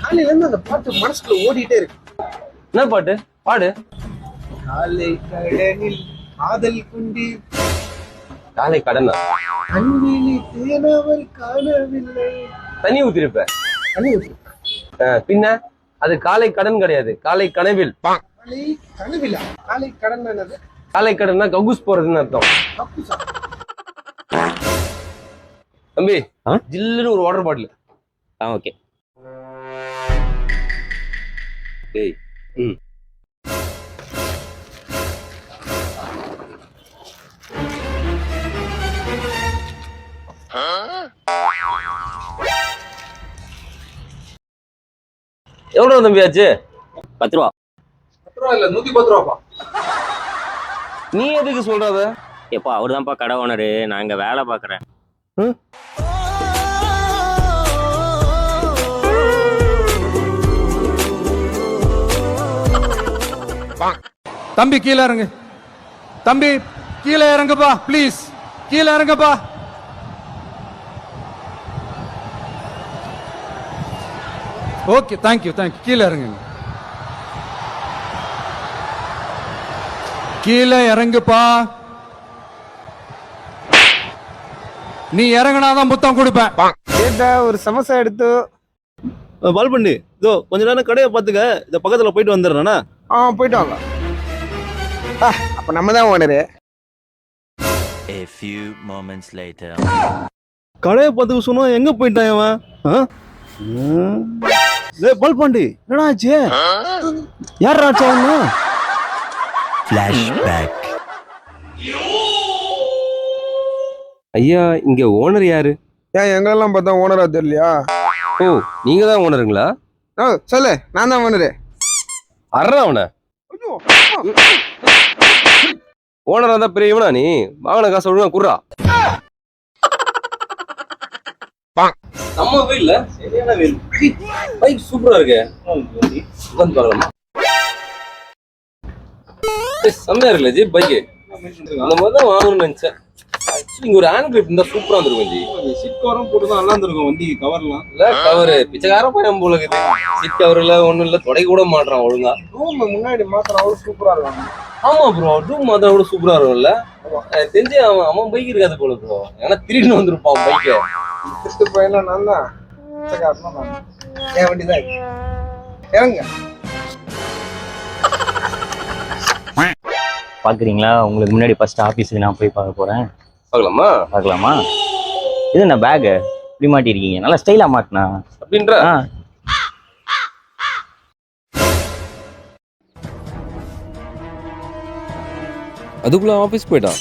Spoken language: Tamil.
காலையில இருந்து அந்த பாட்டு மனசுக்குள்ள ஓடிட்டே இருக்கு. என்ன பாட்டு பாடு? காலை கடனில் காதல் குண்டி காலை கடனா? கண்ணிலி தேனவள் காணவில்லை. தண்ணி ஊத்திருப்ப. தண்ணி ஊத்து. பின்ன அது காலை கடன் கிடையாது, காலை கனவில். காலை கனவிலா? காலை கடன் என்னது? காலை கடன்னா கக்கூஸ் போறதுன்னு அர்த்தம். கக்கூசா? தம்பி ஜில்லுன்னு ஒரு வாட்டர் பாட்டில். ஓகே. டேய் எவ்வளவு தம்பி ஆச்சு? 10 ரூபா. 10 ரூபா இல்ல, 110 ரூபாப்பா. நீ எதுக்கு சொல்றத? எப்பா அவரு தான்ப்பா கடை ஓனரு, நான் இங்க வேலை பாக்குறேன். தம்பி கீழே இறங்கு. தம்பி கீழே இறங்குப்பா, ப்ளீஸ் கீழே இறங்குப்பா. Okay, thank you thank you. கீழே இறங்குங்க. கீழே இறங்குப்பா. நீ இறங்கினாதான் புத்தம் கொடுப்பேன். கேட்டா ஒரு சமோசா எடுத்து பால் பண்ணி இதோ கொஞ்ச நேரம் கடையை பார்த்துக்க, இந்த பக்கத்துல போயிட்டு வந்துடுறேண்ணா. போயிட்டு வாங்க. அப்ப நம்ம தான் owner. A few moments later. கடையை பார்த்துக்க சொன்னா எங்க போயிட்டான் அவன்? பால் பாண்டி என்னடா ஆச்சு? யார் ஆச்சா? Flashback. ஐயா, இங்க ஓனர் யாரு? ஏன் எங்களெல்லாம் பார்த்தா ஓனரா தெரியலையா? ஓ, நீங்க தான் ஓனருங்களா? சொல்லு, நான் தான் ஓனரு. அறா அவன ஓனரா தான் பெரிய இவனா? நீ வாங்கின காசு ஒழுங்கா குர்றா. நம்ம வெயில்ல சரியான வெயில். பைக் சூப்பரா இருக்கு. உட்காந்து பார்க்கலாமா? செம்மையா இருக்குல்ல ஜி பைக். அந்த மாதிரி தான் வாங்கணும்னு நினைச்சேன். இங்க ஒரு ஹேண்ட் கிரிப் இருந்தா சூப்பரா இருந்திருக்கும் ஜி. சீட் கவரும் போட்டு தான் நல்லா இருந்திருக்கும் வண்டி கவர்லாம். இல்ல கவரு பிச்சைக்கார பையன் போல இருக்குது. சீட் கவர் இல்ல, ஒண்ணும் இல்ல, தொடை கூட மாட்டான் ஒழுங்கா. ரூம் முன்னாடி மாத்திரம் அவ்வளவு சூப்பரா இருக்கும். ஆமா ப்ரோ, ரூம் மாத்திரம் கூட சூப்பரா இருக்கும்ல. தெரிஞ்சு அவன் பைக் இருக்காது போல ப்ரோ. ஏன்னா திருடின்னு வந்திருப்பான் பைக்கை. திருட்டு பையனா நான் தான், பிச்சைக்காரனா நான். என் வண்டி தான் இறங்க. பாக்குறீங்களா? உங்களுக்கு முன்னாடி ஃபர்ஸ்ட் ஆபீஸுக்கு நான் போய் பார்க்க போறேன். பார்க்கலாமா? பார்க்கலாமா? இது என்ன பேகு இப்படி மாட்டிருக்கீங்க? நல்லா ஸ்டைலா மாட்டினா அப்படின்ற. அதுக்குள்ள ஆபீஸ் போயிட்டான்.